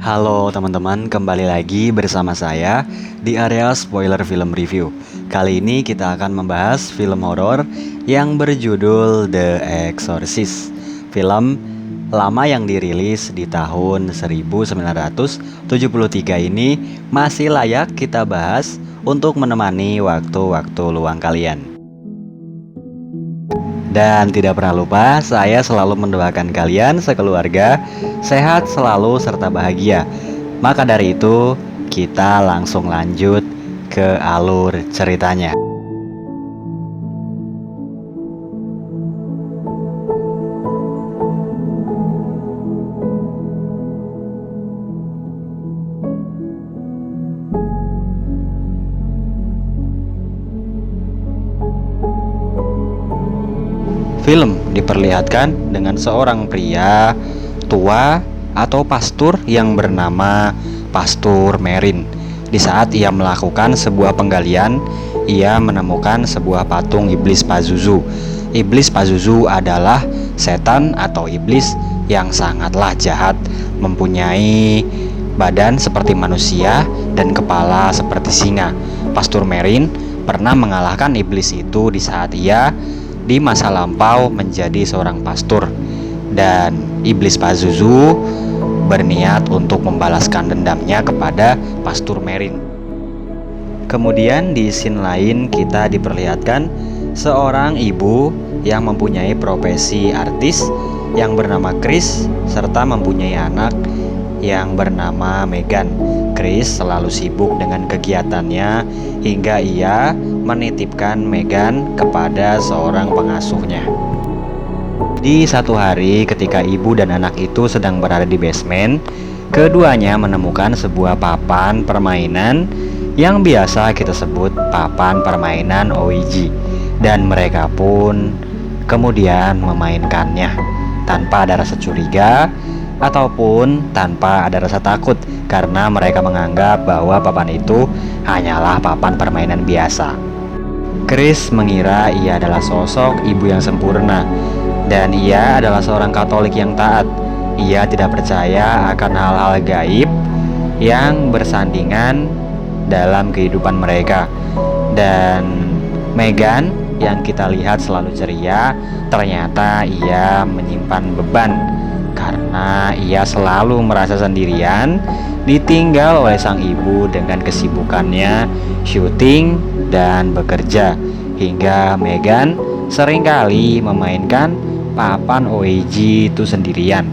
Halo teman-teman, kembali lagi bersama saya di area spoiler film review. Kali ini kita akan membahas film horor yang berjudul The Exorcist. Film lama yang dirilis di tahun 1973 ini masih layak kita bahas untuk menemani waktu-waktu luang kalian. Dan tidak pernah lupa, saya selalu mendoakan kalian sekeluarga sehat selalu serta bahagia. Maka dari itu, kita langsung lanjut ke alur ceritanya. Film diperlihatkan dengan seorang pria tua atau pastur yang bernama Pastur Merin. Di saat ia melakukan sebuah penggalian, ia menemukan sebuah patung iblis Pazuzu. Iblis Pazuzu adalah setan atau iblis yang sangatlah jahat, mempunyai badan seperti manusia dan kepala seperti singa. Pastur Merin pernah mengalahkan iblis itu di saat ia di masa lampau menjadi seorang pastur, dan iblis Pazuzu berniat untuk membalaskan dendamnya kepada Pastur Merin. Kemudian di scene lain kita diperlihatkan seorang ibu yang mempunyai profesi artis yang bernama Chris serta mempunyai anak yang bernama Megan. Chris selalu sibuk dengan kegiatannya hingga ia menitipkan Megan kepada seorang pengasuhnya. Di satu hari ketika ibu dan anak itu sedang berada di basement, keduanya menemukan sebuah papan permainan yang biasa kita sebut papan permainan Ouija, dan mereka pun kemudian memainkannya tanpa ada rasa curiga ataupun tanpa ada rasa takut, karena mereka menganggap bahwa papan itu hanyalah papan permainan biasa. Chris mengira ia adalah sosok ibu yang sempurna, dan ia adalah seorang Katolik yang taat. Ia tidak percaya akan hal-hal gaib yang bersandingan dalam kehidupan mereka. Dan Megan yang kita lihat selalu ceria, ternyata ia menyimpan beban karena ia selalu merasa sendirian, ditinggal oleh sang ibu dengan kesibukannya syuting dan bekerja, hingga Megan seringkali memainkan papan Ouija itu sendirian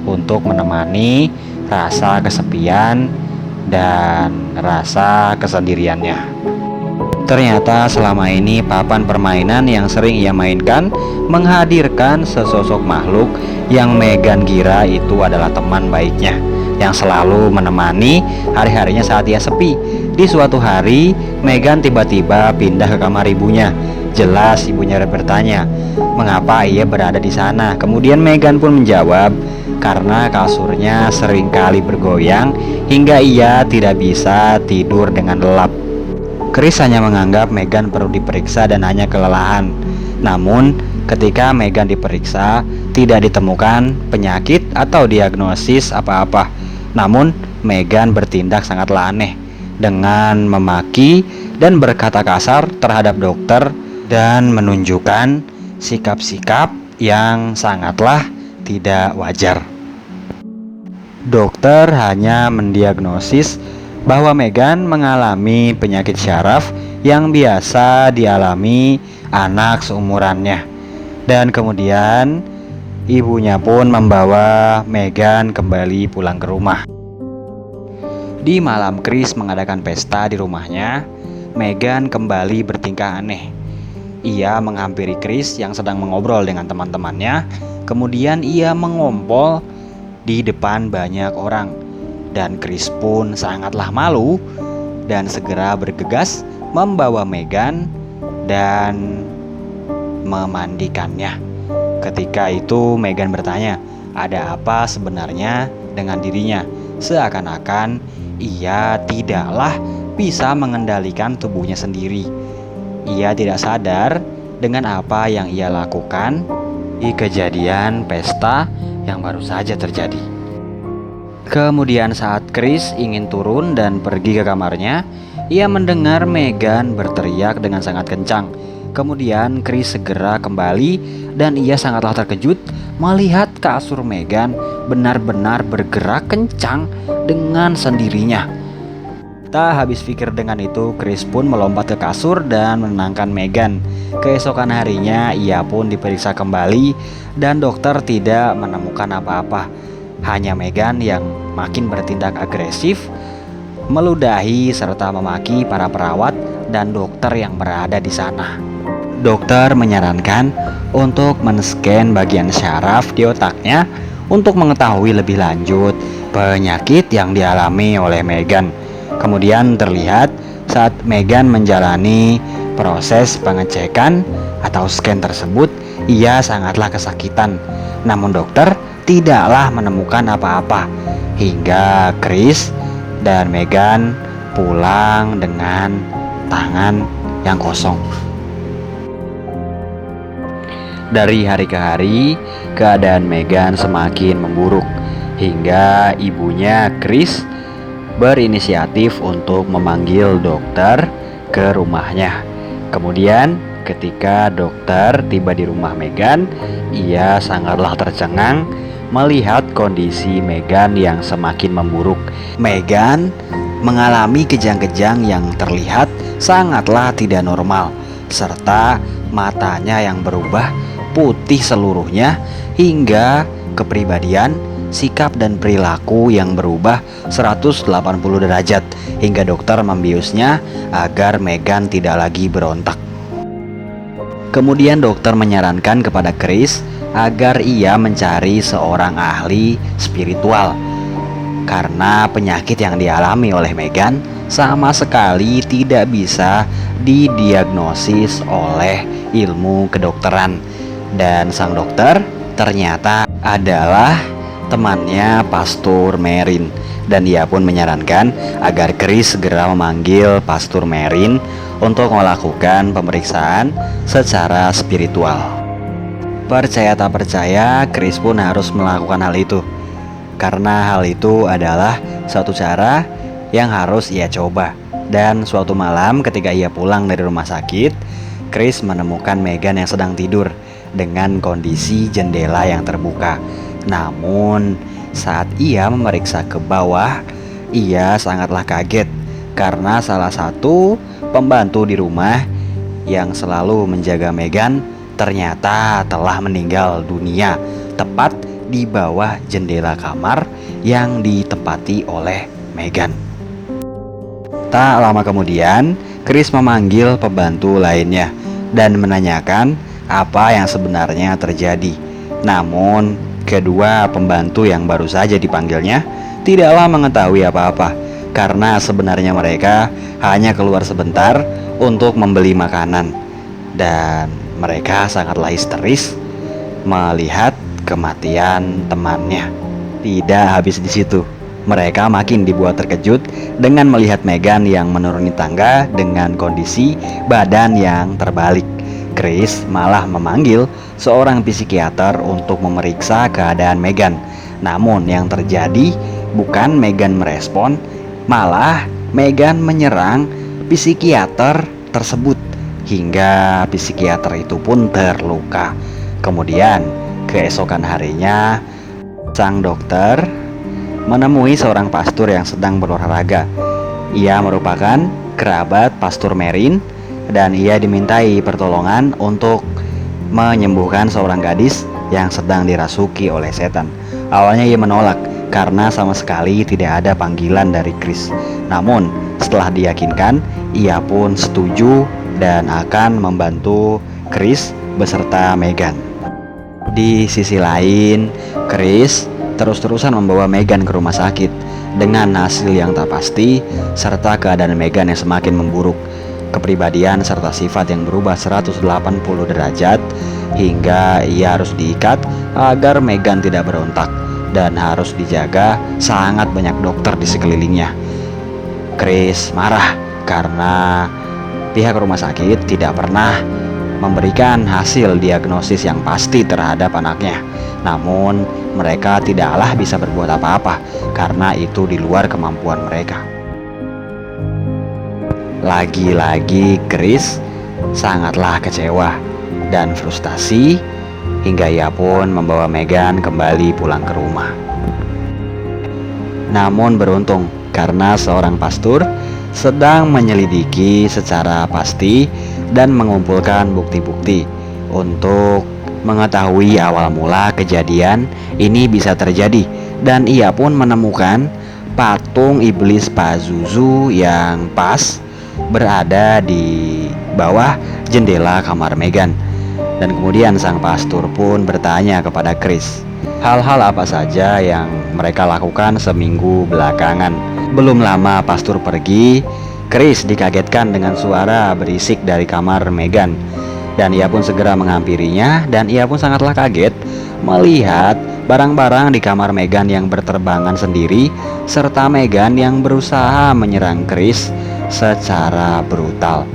untuk menemani rasa kesepian dan rasa kesendiriannya. Ternyata selama ini papan permainan yang sering ia mainkan menghadirkan sesosok makhluk yang Megan kira itu adalah teman baiknya yang selalu menemani hari-harinya saat ia sepi. Di suatu hari, Megan tiba-tiba pindah ke kamar ibunya. Jelas ibunya bertanya, mengapa ia berada di sana? Kemudian Megan pun menjawab, karena kasurnya seringkali bergoyang hingga ia tidak bisa tidur dengan lelap. Chris hanya menganggap Megan perlu diperiksa dan hanya kelelahan. Namun, ketika Megan diperiksa, tidak ditemukan penyakit atau diagnosis apa-apa. Namun, Megan bertindak sangatlah aneh dengan memaki dan berkata kasar terhadap dokter dan menunjukkan sikap-sikap yang sangatlah tidak wajar. Dokter hanya mendiagnosis bahwa Megan mengalami penyakit syaraf yang biasa dialami anak seumurannya, dan kemudian ibunya pun membawa Megan kembali pulang ke rumah. Di malam Chris mengadakan pesta di rumahnya, Megan kembali bertingkah aneh. Ia menghampiri Chris yang sedang mengobrol dengan teman-temannya, kemudian ia mengompol di depan banyak orang. Dan Chris pun sangatlah malu dan segera bergegas membawa Megan dan memandikannya. Ketika itu Megan bertanya, ada apa sebenarnya dengan dirinya? Seakan-akan ia tidaklah bisa mengendalikan tubuhnya sendiri. Ia tidak sadar dengan apa yang ia lakukan di kejadian pesta yang baru saja terjadi. Kemudian saat Chris ingin turun dan pergi ke kamarnya, ia mendengar Megan berteriak dengan sangat kencang. Kemudian Chris segera kembali dan ia sangatlah terkejut melihat kasur Megan benar-benar bergerak kencang dengan sendirinya. Tak habis pikir dengan itu, Chris pun melompat ke kasur dan menenangkan Megan. Keesokan harinya ia pun diperiksa kembali dan dokter tidak menemukan apa-apa. Hanya Megan yang makin bertindak agresif, meludahi serta memaki para perawat dan dokter yang berada di sana. Dokter menyarankan untuk men-scan bagian syaraf di otaknya untuk mengetahui lebih lanjut penyakit yang dialami oleh Megan. Kemudian terlihat saat Megan menjalani proses pengecekan atau scan tersebut, ia sangatlah kesakitan. Namun dokter tidaklah menemukan apa-apa hingga Chris dan Megan pulang dengan tangan yang kosong. Dari hari ke hari, keadaan Megan semakin memburuk hingga ibunya Chris berinisiatif untuk memanggil dokter ke rumahnya. Kemudian ketika dokter tiba di rumah Megan, ia sangatlah tercengang melihat kondisi Megan yang semakin memburuk. Megan mengalami kejang-kejang yang terlihat sangatlah tidak normal, serta matanya yang berubah putih seluruhnya hingga kepribadian, sikap dan perilaku yang berubah 180 derajat hingga dokter membiusnya agar Megan tidak lagi berontak. Kemudian dokter menyarankan kepada Chris agar ia mencari seorang ahli spiritual karena penyakit yang dialami oleh Megan sama sekali tidak bisa didiagnosis oleh ilmu kedokteran. Dan sang dokter ternyata adalah temannya Pastor Merin, dan ia pun menyarankan agar Chris segera memanggil Pastor Merin untuk melakukan pemeriksaan secara spiritual. Percaya tak percaya, Chris pun harus melakukan hal itu karena hal itu adalah suatu cara yang harus ia coba. Dan suatu malam ketika ia pulang dari rumah sakit, Chris menemukan Megan yang sedang tidur dengan kondisi jendela yang terbuka. Namun saat ia memeriksa ke bawah, ia sangatlah kaget karena salah satu pembantu di rumah yang selalu menjaga Megan ternyata telah meninggal dunia tepat di bawah jendela kamar yang ditempati oleh Megan. Tak lama kemudian, Chris memanggil pembantu lainnya dan menanyakan apa yang sebenarnya terjadi. Namun kedua pembantu yang baru saja dipanggilnya tidaklah mengetahui apa-apa karena sebenarnya mereka hanya keluar sebentar untuk membeli makanan, dan mereka sangatlah histeris melihat kematian temannya. Tidak habis di situ, mereka makin dibuat terkejut dengan melihat Megan yang menuruni tangga dengan kondisi badan yang terbalik. Chris malah memanggil seorang psikiater untuk memeriksa keadaan Megan. Namun yang terjadi bukan Megan merespon, malah Megan menyerang psikiater tersebut hingga psikiater itu pun terluka. Kemudian keesokan harinya, sang dokter menemui seorang pastor yang sedang berolahraga. Ia merupakan kerabat Pastor Merin dan ia dimintai pertolongan untuk menyembuhkan seorang gadis yang sedang dirasuki oleh setan. Awalnya ia menolak karena sama sekali tidak ada panggilan dari Chris. Namun setelah diyakinkan, ia pun setuju dan akan membantu Chris beserta Megan. Di sisi lain, Chris terus-terusan membawa Megan ke rumah sakit dengan hasil yang tak pasti serta keadaan Megan yang semakin memburuk. Kepribadian serta sifat yang berubah 180 derajat hingga ia harus diikat agar Megan tidak berontak dan harus dijaga sangat banyak dokter di sekelilingnya. Chris marah karena pihak rumah sakit tidak pernah memberikan hasil diagnosis yang pasti terhadap anaknya. Namun mereka tidaklah bisa berbuat apa-apa karena itu di luar kemampuan mereka. Lagi-lagi Chris sangatlah kecewa dan frustasi hingga ia pun membawa Megan kembali pulang ke rumah. Namun beruntung karena seorang pastor sedang menyelidiki secara pasti dan mengumpulkan bukti-bukti untuk mengetahui awal mula kejadian ini bisa terjadi, dan ia pun menemukan patung iblis Pazuzu yang pas berada di bawah jendela kamar Megan. Dan kemudian sang pastor pun bertanya kepada Chris hal-hal apa saja yang mereka lakukan seminggu belakangan. Belum lama pastor pergi, Chris dikagetkan dengan suara berisik dari kamar Megan, dan ia pun segera menghampirinya, dan ia pun sangatlah kaget melihat barang-barang di kamar Megan yang berterbangan sendiri, serta Megan yang berusaha menyerang Chris secara brutal.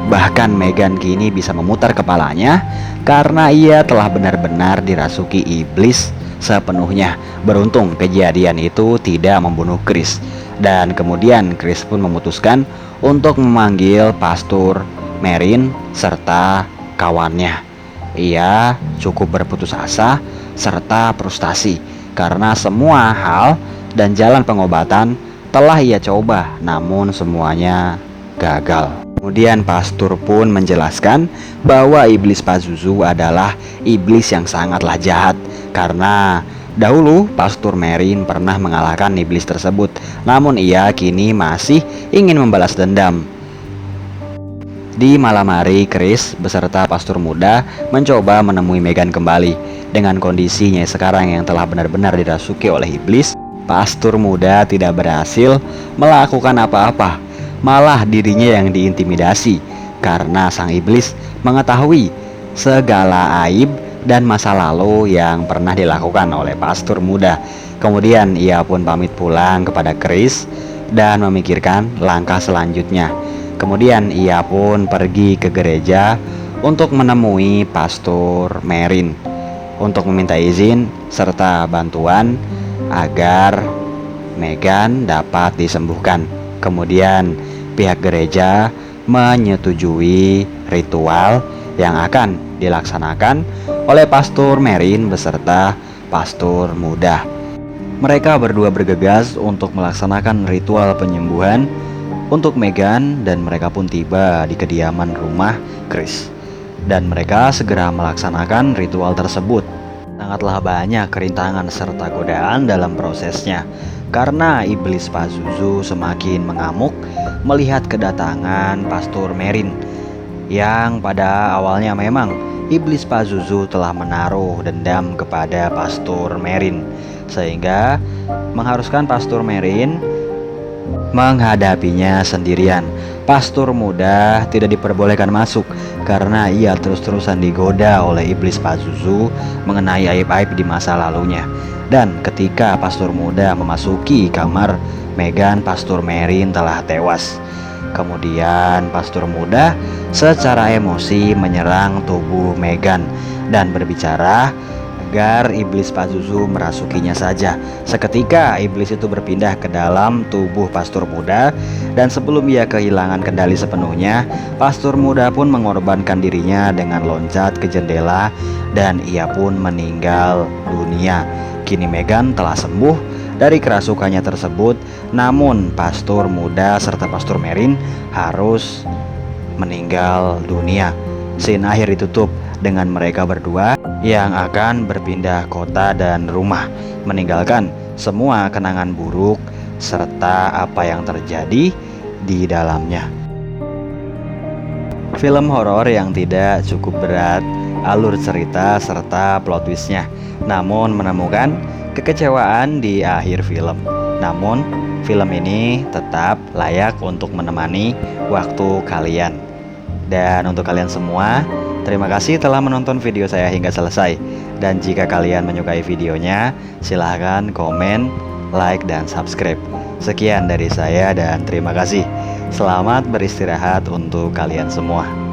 Bahkan Megan kini bisa memutar kepalanya karena ia telah benar-benar dirasuki iblis sepenuhnya. Beruntung kejadian itu tidak membunuh Chris. Dan kemudian Chris pun memutuskan untuk memanggil Pastor Merrin serta kawannya. Ia cukup berputus asa serta frustasi karena semua hal dan jalan pengobatan telah ia coba, namun semuanya gagal. Kemudian pastor pun menjelaskan bahwa iblis Pazuzu adalah iblis yang sangatlah jahat karena dahulu Pastor Merrin pernah mengalahkan iblis tersebut, namun ia kini masih ingin membalas dendam. Di malam hari, Chris beserta pastor muda mencoba menemui Megan kembali. Dengan kondisinya sekarang yang telah benar-benar dirasuki oleh iblis, pastor muda tidak berhasil melakukan apa-apa. Malah dirinya yang diintimidasi karena sang iblis mengetahui segala aib dan masa lalu yang pernah dilakukan oleh pastor muda. Kemudian ia pun pamit pulang kepada Chris dan memikirkan langkah selanjutnya. Kemudian ia pun pergi ke gereja untuk menemui Pastor Merrin untuk meminta izin serta bantuan agar Megan dapat disembuhkan. Kemudian pihak gereja menyetujui ritual yang akan dilaksanakan oleh Pastor Merrin beserta pastor muda. Mereka berdua bergegas untuk melaksanakan ritual penyembuhan untuk Megan, dan mereka pun tiba di kediaman rumah Chris. Dan mereka segera melaksanakan ritual tersebut. Sangatlah banyak kerintangan serta godaan dalam prosesnya karena iblis Pazuzu semakin mengamuk melihat kedatangan Pastor Merrin, yang pada awalnya memang iblis Pazuzu telah menaruh dendam kepada Pastor Merrin, sehingga mengharuskan Pastor Merrin menghadapinya sendirian. Pastor muda tidak diperbolehkan masuk karena ia terus-terusan digoda oleh iblis Pazuzu mengenai aib-aib di masa lalunya. Dan ketika pastor muda memasuki kamar Megan, Pastor Merrin telah tewas. Kemudian pastor muda secara emosi menyerang tubuh Megan dan berbicara agar iblis Pazuzu merasukinya saja. Seketika iblis itu berpindah ke dalam tubuh pastor muda, dan sebelum ia kehilangan kendali sepenuhnya, pastor muda pun mengorbankan dirinya dengan loncat ke jendela dan ia pun meninggal dunia. Kini Megan telah sembuh dari kerasukannya tersebut, namun pastor muda serta Pastor Merrin harus meninggal dunia. Scene akhir ditutup dengan mereka berdua yang akan berpindah kota dan rumah, meninggalkan semua kenangan buruk serta apa yang terjadi di dalamnya. Film horor yang tidak cukup berat, alur cerita serta plot twistnya, namun menemukan kekecewaan di akhir film. Namun film ini tetap layak untuk menemani waktu kalian. Dan untuk kalian semua, terima kasih telah menonton video saya hingga selesai. Dan jika kalian menyukai videonya, silahkan komen, like, dan subscribe. Sekian dari saya dan terima kasih. Selamat beristirahat untuk kalian semua.